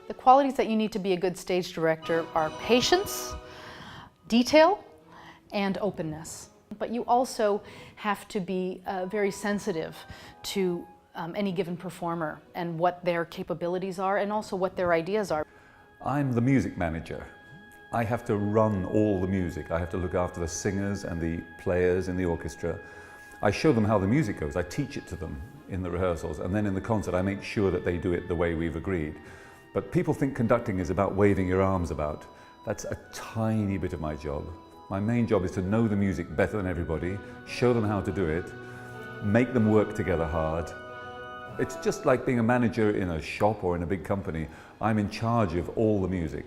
The qualities that you need to be a good stage director are patience, detail, and openness. But you also have to be very sensitive to any given performer and what their capabilities are and also what their ideas are. I'm the music manager. I have to run all the music. I have to look after the singers and the players in the orchestra. I show them how the music goes. I teach it to them in the rehearsals, and then in the concert I make sure that they do it the way we've agreed. But people think conducting is about waving your arms about. That's a tiny bit of my job. My main job is to know the music better than everybody, show them how to do it, make them work together hard. It's just like being a manager in a shop or in a big company. I'm in charge of all the music.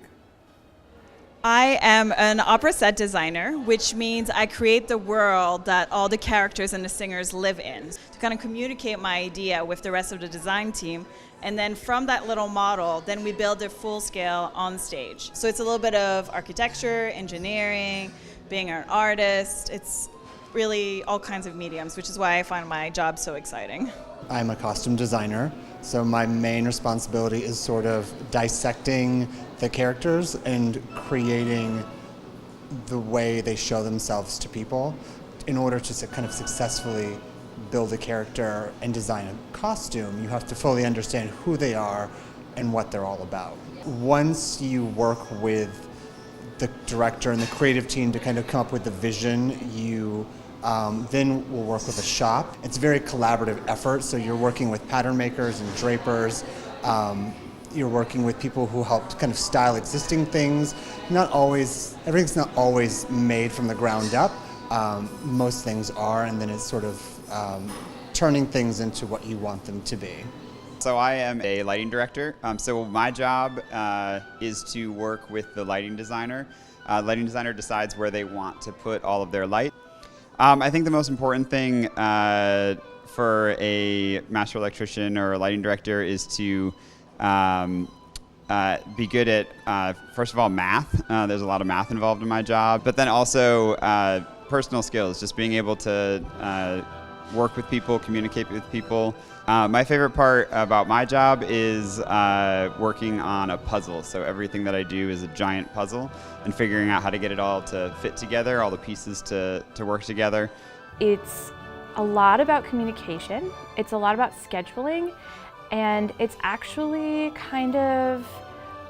I am an opera set designer, which means I create the world that all the characters and the singers live in to kind of communicate my idea with the rest of the design team. And then from that little model, then we build it full scale on stage. So it's a little bit of architecture, engineering, being an artist. It's really all kinds of mediums, which is why I find my job so exciting. I'm a costume designer, so my main responsibility is sort of dissecting the characters and creating the way they show themselves to people in order to kind of successfully build a character and design a costume. You have to fully understand who they are and what they're all about. Once you work with the director and the creative team to kind of come up with the vision, you then we'll work with a shop. It's a very collaborative effort, so you're working with pattern makers and drapers. You're working with people who help to kind of style existing things. Everything's not always made from the ground up. Most things are, and then it's sort of turning things into what you want them to be. So I am a lighting director. So my job is to work with the lighting designer. Lighting designer decides where they want to put all of their light. I think the most important thing for a master electrician or a lighting director is to be good at, first of all, math. There's a lot of math involved in my job, but then also personal skills, just being able to work with people, communicate with people. My favorite part about my job is working on a puzzle. So everything that I do is a giant puzzle and figuring out how to get it all to fit together, all the pieces to work together. It's a lot about communication. It's a lot about scheduling, and it's actually kind of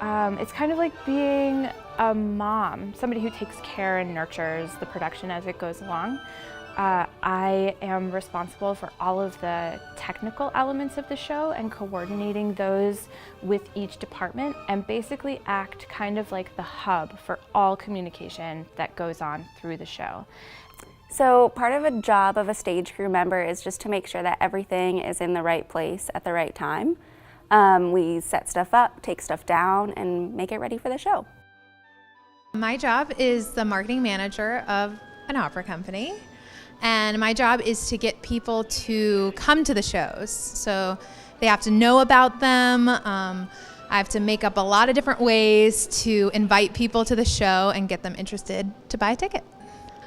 like being a mom, somebody who takes care and nurtures the production as it goes along. I am responsible for all of the technical elements of the show and coordinating those with each department, and basically act kind of like the hub for all communication that goes on through the show. So part of a job of a stage crew member is just to make sure that everything is in the right place at the right time. We set stuff up, take stuff down, and make it ready for the show. My job is the marketing manager of an opera company. And my job is to get people to come to the shows. So they have to know about them. I have to make up a lot of different ways to invite people to the show and get them interested to buy a ticket.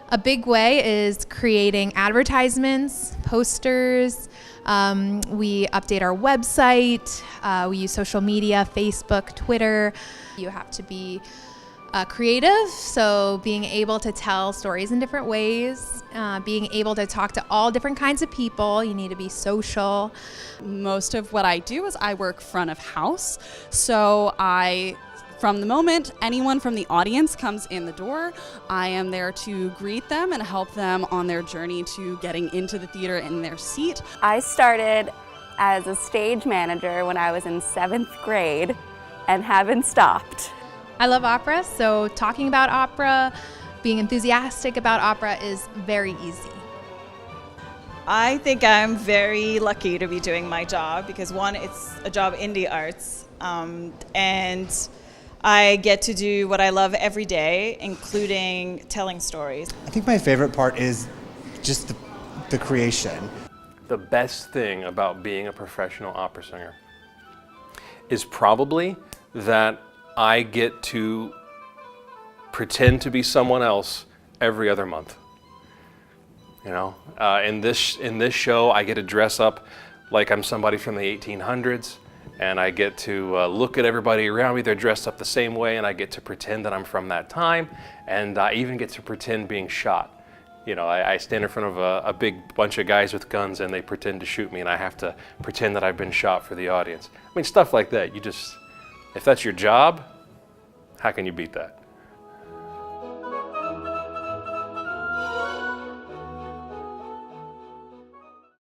A big way is creating advertisements, posters. We update our website. We use social media, Facebook, Twitter. You have to be creative, so being able to tell stories in different ways, being able to talk to all different kinds of people. You need to be social. Most of what I do is I work front of house, so from the moment anyone from the audience comes in the door, I am there to greet them and help them on their journey to getting into the theater in their seat. I started as a stage manager when I was in 7th grade and haven't stopped. I love opera, so talking about opera, being enthusiastic about opera is very easy. I think I'm very lucky to be doing my job because, one, it's a job in the arts, and I get to do what I love every day, including telling stories. I think my favorite part is just the creation. The best thing about being a professional opera singer is probably that I get to pretend to be someone else every other month. You know, in this show, I get to dress up like I'm somebody from the 1800s, and I get to look at everybody around me. They're dressed up the same way, and I get to pretend that I'm from that time, and I even get to pretend being shot. You know, I stand in front of a big bunch of guys with guns, and they pretend to shoot me, and I have to pretend that I've been shot for the audience. I mean, stuff like that. If that's your job, how can you beat that?